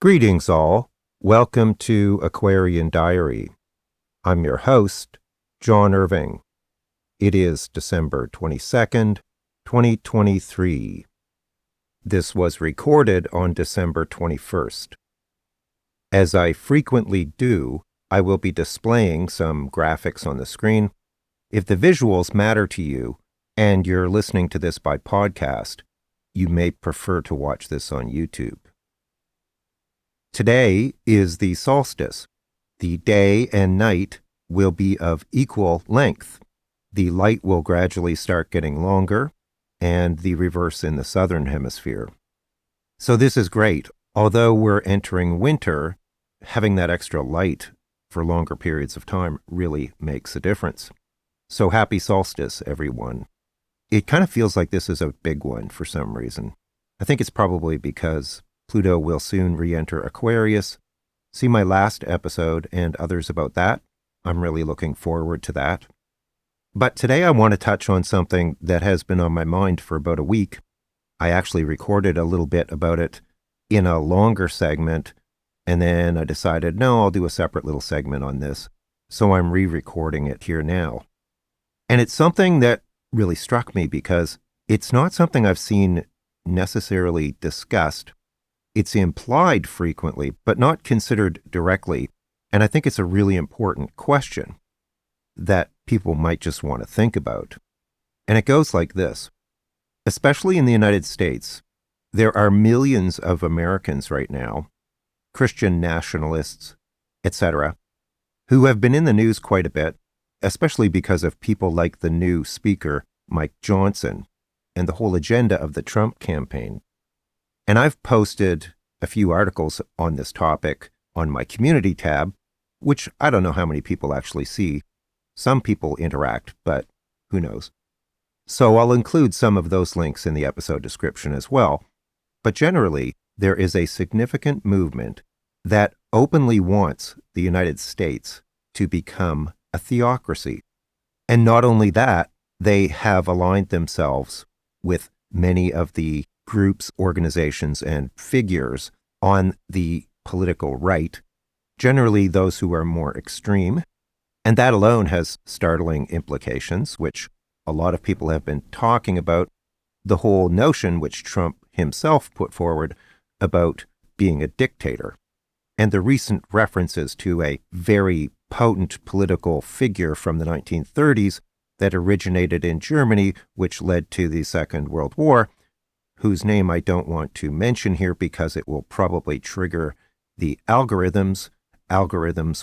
Greetings all. Welcome to Aquarian Diary. I'm your host, John Irving. It is December 22nd, 2023. This was recorded on December 21st. As I frequently do, I will be displaying some graphics on the screen. If the visuals matter to you and you're listening to this by podcast, you may prefer to watch this on YouTube. Today is the solstice. The day and night will be of equal length. The light will gradually start getting longer, and the reverse in the southern hemisphere. So this is great. Although we're entering winter, having that extra light for longer periods of time really makes a difference. So happy solstice, everyone. It kind of feels like this is a big one for some reason. I think it's probably because Pluto will soon re-enter Aquarius. See my last episode and others about that. I'm really looking forward to that. But today I want to touch on something that has been on my mind for about a week. I actually recorded a little bit about it in a longer segment, and then I decided, no, I'll do a separate little segment on this. So I'm re-recording it here now. And it's something that really struck me because it's not something I've seen necessarily discussed. It's implied frequently, but not considered directly. And I think it's a really important question that people might just want to think about. And it goes like this. Especially in the United States, there are millions of Americans right now, Christian nationalists, etc., who have been in the news quite a bit, especially because of people like the new speaker, Mike Johnson, and the whole agenda of the Trump campaign. And I've posted a few articles on this topic on my community tab, which I don't know how many people actually see. Some people interact, but who knows. So I'll include some of those links in the episode description as well. But generally, there is a significant movement that openly wants the United States to become a theocracy. And not only that, they have aligned themselves with many of the groups, organizations, and figures on the political right, generally those who are more extreme. And that alone has startling implications, which a lot of people have been talking about. The whole notion which Trump himself put forward about being a dictator, and the recent references to a very potent political figure from the 1930s that originated in Germany, which led to the Second World War, whose name I don't want to mention here because it will probably trigger the algorithms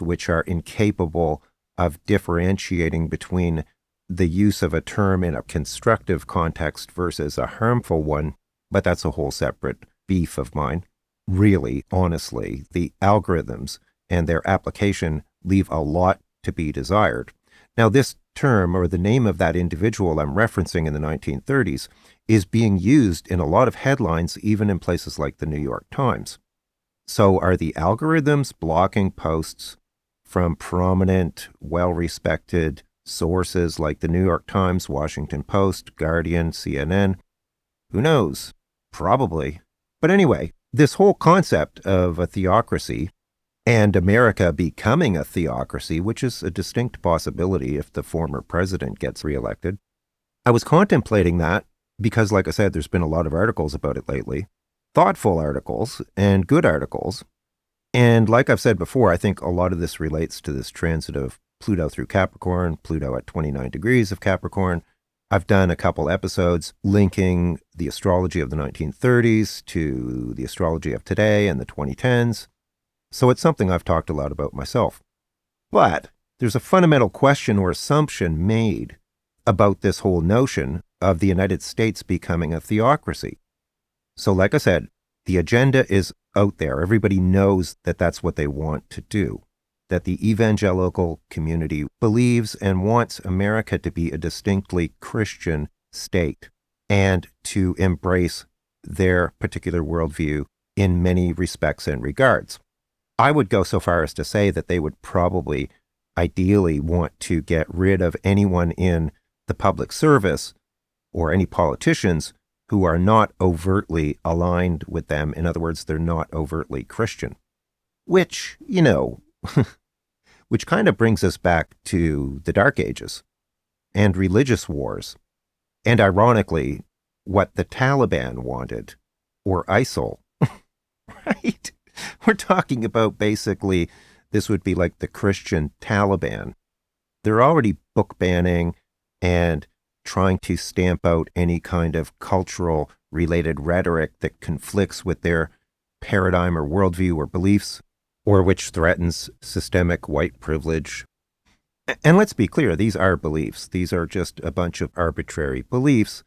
which are incapable of differentiating between the use of a term in a constructive context versus a harmful one, but that's a whole separate beef of mine. Really, honestly, the algorithms and their application leave a lot to be desired. Now, this term, or the name of that individual I'm referencing in the 1930s, is being used in a lot of headlines, even in places like the New York Times. So are the algorithms blocking posts from prominent, well-respected sources like the New York Times, Washington Post, Guardian, CNN? Who knows? Probably. But anyway, this whole concept of a theocracy and America becoming a theocracy, which is a distinct possibility if the former president gets reelected. I was contemplating that because, like I said, there's been a lot of articles about it lately, thoughtful articles and good articles. And like I've said before, I think a lot of this relates to this transit of Pluto through Capricorn, Pluto at 29 degrees of Capricorn. I've done a couple episodes linking the astrology of the 1930s to the astrology of today and the 2010s. So it's something I've talked a lot about myself. But there's a fundamental question or assumption made about this whole notion of the United States becoming a theocracy. So like I said, the agenda is out there. Everybody knows that that's what they want to do, that the evangelical community believes and wants America to be a distinctly Christian state and to embrace their particular worldview in many respects and regards. I would go so far as to say that they would probably ideally want to get rid of anyone in the public service or any politicians who are not overtly aligned with them. In other words, they're not overtly Christian, which, which kind of brings us back to the Dark Ages and religious wars. And ironically, what the Taliban wanted, or ISIL, right? We're talking about basically, this would be like the Christian Taliban. They're already book banning and trying to stamp out any kind of cultural related rhetoric that conflicts with their paradigm or worldview or beliefs, or which threatens systemic white privilege. And let's be clear, these are beliefs. These are just a bunch of arbitrary beliefs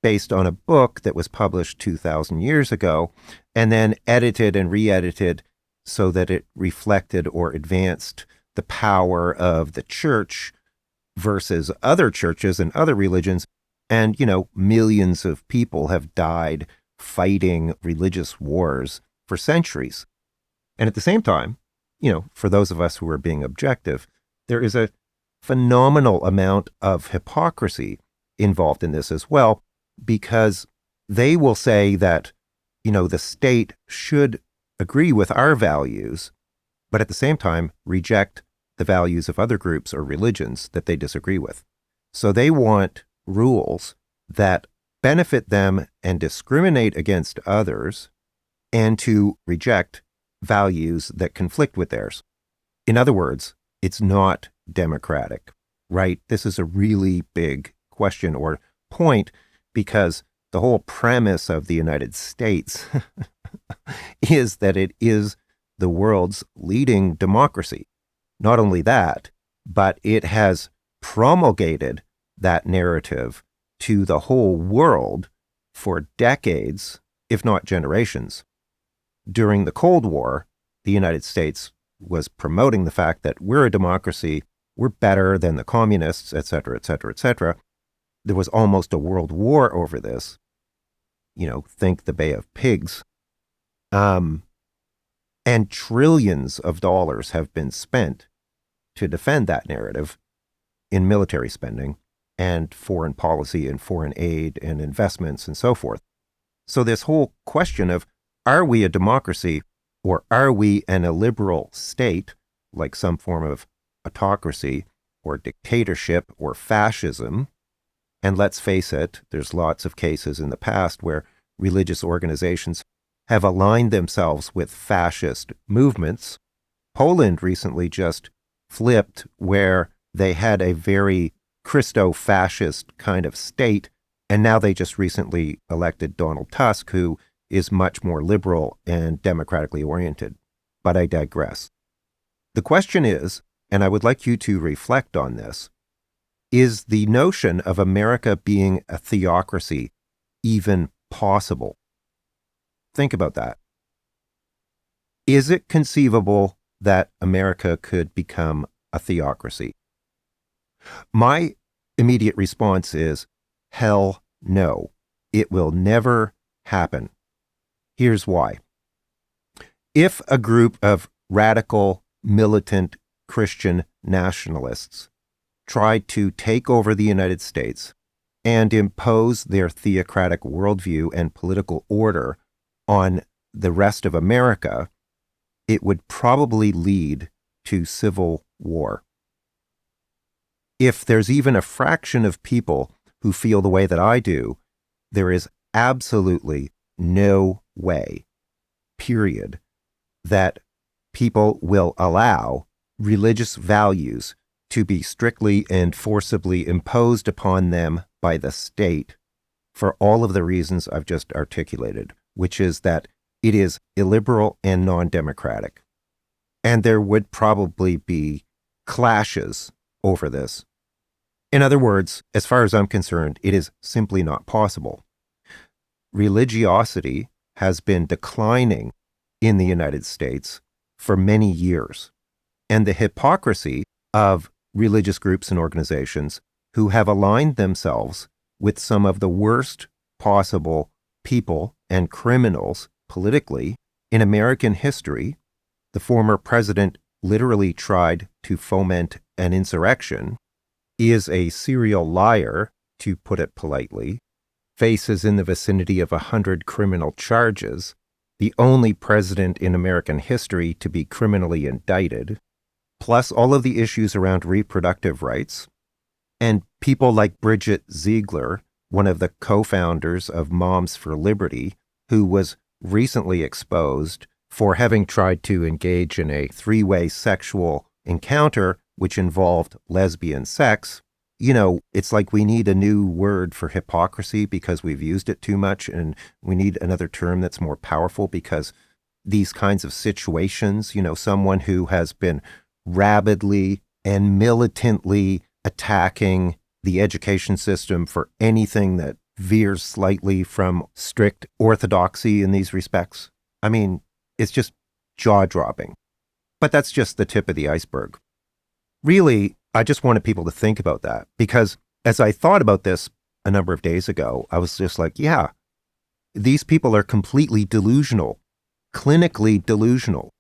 based on a book that was published 2,000 years ago and then edited and re-edited so that it reflected or advanced the power of the church versus other churches and other religions. And, millions of people have died fighting religious wars for centuries. And at the same time, for those of us who are being objective, there is a phenomenal amount of hypocrisy involved in this as well, because they will say that, the state should agree with our values, but at the same time reject the values of other groups or religions that they disagree with. So they want rules that benefit them and discriminate against others, and to reject values that conflict with theirs. In other words, it's not democratic, right? This is a really big question or point, because the whole premise of the United States is that it is the world's leading democracy. Not only that, but it has promulgated that narrative to the whole world for decades, if not generations. During the Cold War, the United States was promoting the fact that we're a democracy, we're better than the communists, et cetera, et cetera, et cetera. There was almost a world war over this. Think the Bay of Pigs. And trillions of dollars have been spent to defend that narrative in military spending and foreign policy and foreign aid and investments and so forth. So this whole question of, are we a democracy or are we an illiberal state, like some form of autocracy or dictatorship or fascism? And let's face it, there's lots of cases in the past where religious organizations have aligned themselves with fascist movements. Poland recently just flipped, where they had a very Christo-fascist kind of state, and now they just recently elected Donald Tusk, who is much more liberal and democratically oriented. But I digress. The question is, and I would like you to reflect on this, is the notion of America being a theocracy even possible? Think about that. Is it conceivable that America could become a theocracy? My immediate response is, hell no. It will never happen. Here's why. If a group of radical, militant Christian nationalists tried to take over the United States and impose their theocratic worldview and political order on the rest of America, it would probably lead to civil war. If there's even a fraction of people who feel the way that I do, there is absolutely no way, period, that people will allow religious values to be strictly and forcibly imposed upon them by the state for all of the reasons I've just articulated, which is that it is illiberal and non-democratic. And there would probably be clashes over this. In other words, as far as I'm concerned, it is simply not possible. Religiosity has been declining in the United States for many years, and the hypocrisy of religious groups and organizations who have aligned themselves with some of the worst possible people and criminals politically in American history. The former president literally tried to foment an insurrection, is a serial liar, to put it politely, faces in the vicinity of 100 criminal charges, the only president in American history to be criminally indicted, plus all of the issues around reproductive rights, and people like Bridget Ziegler, one of the co-founders of Moms for Liberty, who was recently exposed for having tried to engage in a three-way sexual encounter which involved lesbian sex. You know, it's like we need a new word for hypocrisy because we've used it too much, and we need another term that's more powerful because these kinds of situations, you know, someone who has been rabidly and militantly attacking the education system for anything that veers slightly from strict orthodoxy in these respects. I mean, it's just jaw-dropping. But that's just the tip of the iceberg. Really, I just wanted people to think about that because as I thought about this a number of days ago, I was just like, yeah, these people are completely delusional, clinically delusional.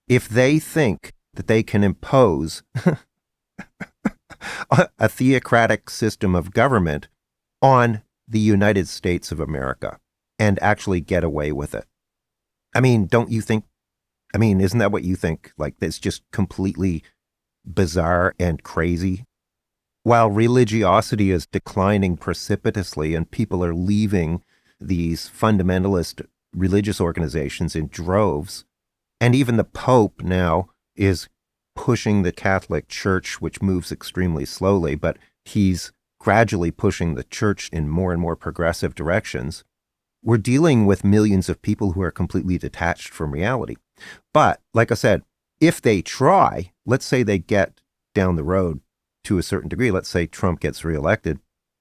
If they think that they can impose a theocratic system of government on the United States of America and actually get away with it. I mean, don't you think, isn't that what you think? Like, it's just completely bizarre and crazy. While religiosity is declining precipitously and people are leaving these fundamentalist religious organizations in droves, and even the Pope now is pushing the Catholic Church, which moves extremely slowly, but he's gradually pushing the church in more and more progressive directions. We're dealing with millions of people who are completely detached from reality. But, like I said, if they try, let's say they get down the road to a certain degree, let's say Trump gets reelected,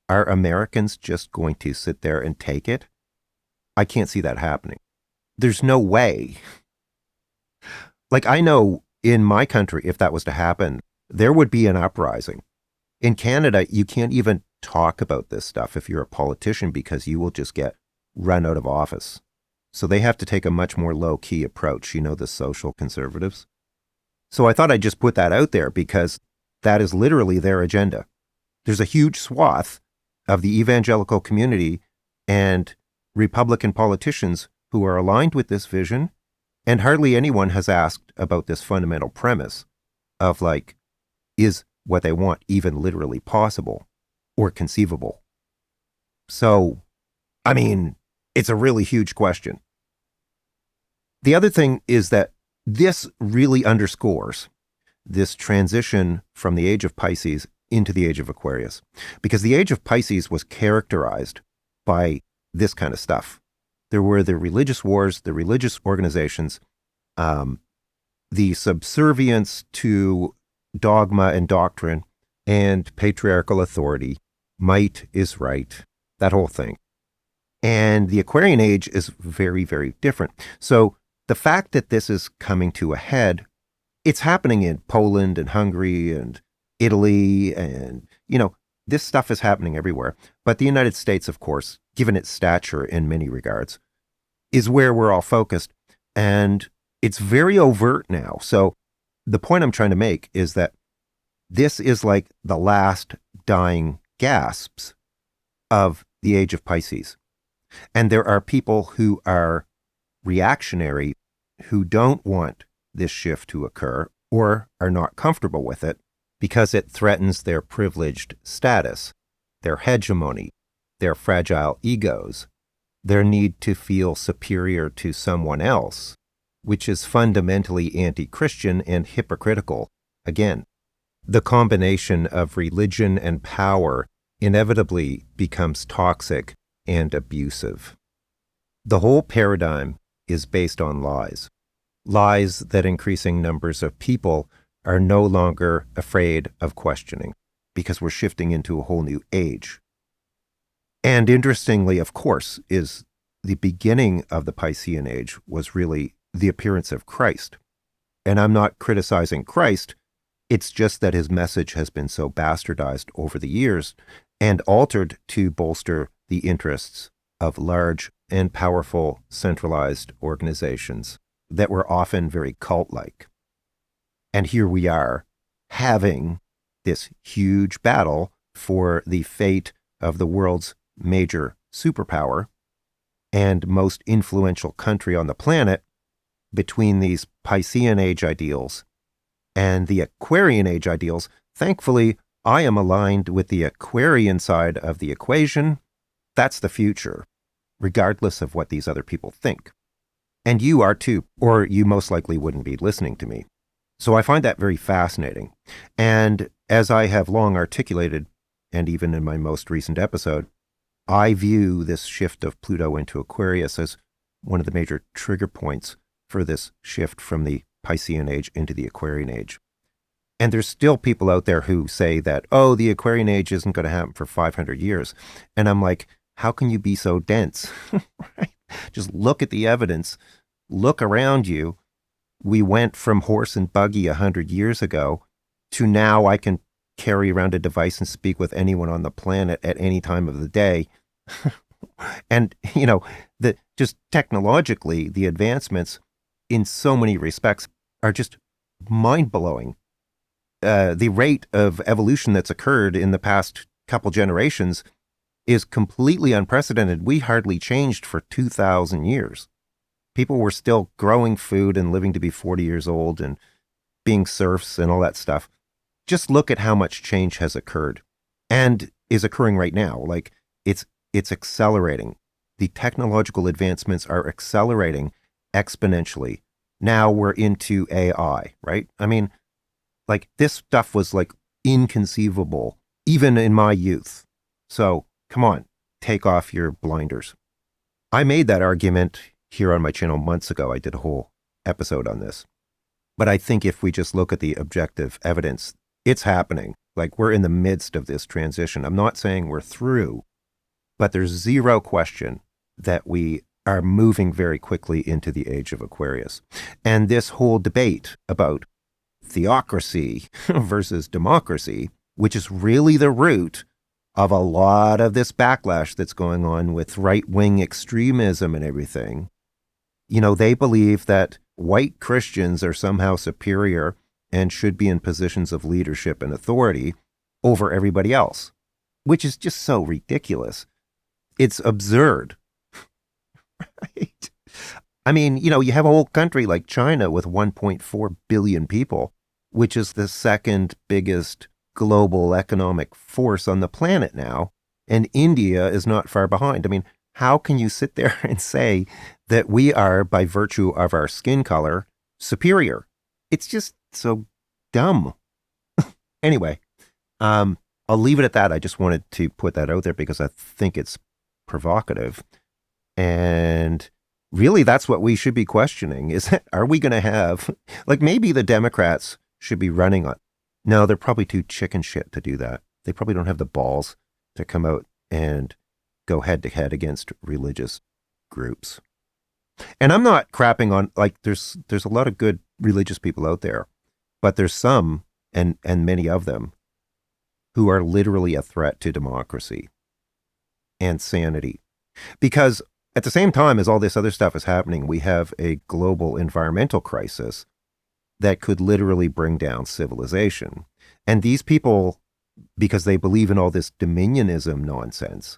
are Americans just going to sit there and take it? I can't see that happening. There's no way. Like, I know in my country, if that was to happen, there would be an uprising. In Canada, you can't even talk about this stuff if you're a politician because you will just get run out of office. So they have to take a much more low-key approach, you know, the social conservatives. So I thought I'd just put that out there because that is literally their agenda. There's a huge swath of the evangelical community and Republican politicians who are aligned with this vision, and hardly anyone has asked about this fundamental premise of, like, is what they want even literally possible or conceivable? So, I mean, it's a really huge question. The other thing is that this really underscores this transition from the age of Pisces into the age of Aquarius, because the age of Pisces was characterized by this kind of stuff. There were the religious wars, the religious organizations, the subservience to dogma and doctrine and patriarchal authority, might is right, that whole thing. And the Aquarian age is very, very different. So the fact that this is coming to a head, it's happening in Poland and Hungary and Italy, and, you know, this stuff is happening everywhere. But the United States, of course, given its stature in many regards, is where we're all focused. And it's very overt now. So the point I'm trying to make is that this is like the last dying gasps of the age of Pisces. And there are people who are reactionary, who don't want this shift to occur or are not comfortable with it because it threatens their privileged status, their hegemony, their fragile egos, their need to feel superior to someone else, which is fundamentally anti-Christian and hypocritical. Again, the combination of religion and power inevitably becomes toxic and abusive. The whole paradigm is based on lies. Lies that increasing numbers of people are no longer afraid of questioning because we're shifting into a whole new age. And interestingly, of course, is the beginning of the Piscean age was really the appearance of Christ. And I'm not criticizing Christ. It's just that his message has been so bastardized over the years and altered to bolster the interests of large and powerful centralized organizations that were often very cult-like. And here we are having this huge battle for the fate of the world's major superpower and most influential country on the planet between these Piscean Age ideals and the Aquarian Age ideals. Thankfully, I am aligned with the Aquarian side of the equation. That's the future, regardless of what these other people think. And you are too, or you most likely wouldn't be listening to me. So I find that very fascinating. And as I have long articulated, and even in my most recent episode, I view this shift of Pluto into Aquarius as one of the major trigger points for this shift from the Piscean Age into the Aquarian Age. And there's still people out there who say that, oh, the Aquarian Age isn't going to happen for 500 years. And I'm like, how can you be so dense? Right? Just look at the evidence. Look around you. We went from horse and buggy 100 years ago to now I can carry around a device and speak with anyone on the planet at any time of the day. And, just technologically, the advancements in so many respects are just mind-blowing. The rate of evolution that's occurred in the past couple generations is completely unprecedented. We hardly changed for 2,000 years. People were still growing food and living to be 40 years old and being serfs and all that stuff. Just look at how much change has occurred and is occurring right now. Like it's accelerating. The technological advancements are accelerating exponentially. Now we're into AI, right? I mean, like this stuff was like inconceivable even in my youth. So come on, take off your blinders. I made that argument here on my channel months ago. I did a whole episode on this. But I think if we just look at the objective evidence, it's happening. Like we're in the midst of this transition. I'm not saying we're through, but there's zero question that we are moving very quickly into the age of Aquarius. And this whole debate about theocracy versus democracy, which is really the root of a lot of this backlash that's going on with right-wing extremism and everything. They believe that white Christians are somehow superior and should be in positions of leadership and authority over everybody else, which is just so ridiculous. It's absurd, right? I mean, you have a whole country like China with 1.4 billion people, which is the second biggest global economic force on the planet now, and India is not far behind. I mean, how can you sit there and say that we are, by virtue of our skin color, superior? It's just so dumb. Anyway, I'll leave it at that. I just wanted to put that out there because I think it's provocative. And really, that's what we should be questioning is, are we going to have, like maybe the Democrats should be running on. No, they're probably too chicken shit to do that. They probably don't have the balls to come out and go head to head against religious groups. And I'm not crapping on, like, there's a lot of good religious people out there, but there's some, and many of them, who are literally a threat to democracy and sanity. Because at the same time as all this other stuff is happening, we have a global environmental crisis that could literally bring down civilization. And these people, because they believe in all this dominionism nonsense,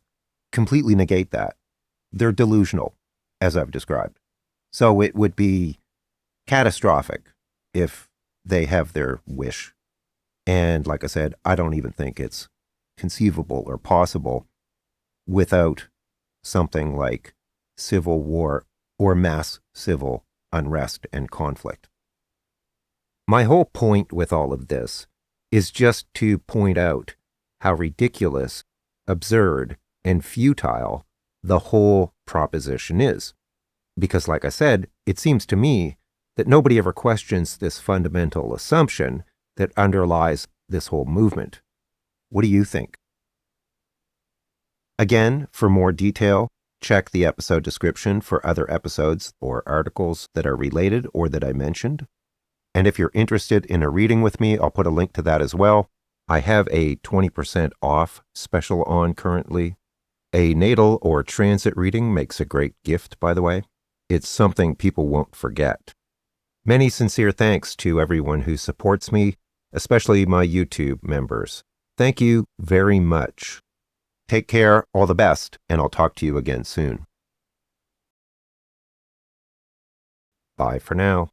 completely negate that. They're delusional, as I've described. So it would be catastrophic if they have their wish. And like I said, I don't even think it's conceivable or possible without something like civil war or mass civil unrest and conflict. My whole point with all of this is just to point out how ridiculous, absurd, and futile the whole proposition is. Because like I said, it seems to me that nobody ever questions this fundamental assumption that underlies this whole movement. What do you think? Again, for more detail, check the episode description for other episodes or articles that are related or that I mentioned. And if you're interested in a reading with me, I'll put a link to that as well. I have a 20% off special on currently. A natal or transit reading makes a great gift, by the way. It's something people won't forget. Many sincere thanks to everyone who supports me, especially my YouTube members. Thank you very much. Take care, all the best, and I'll talk to you again soon. Bye for now.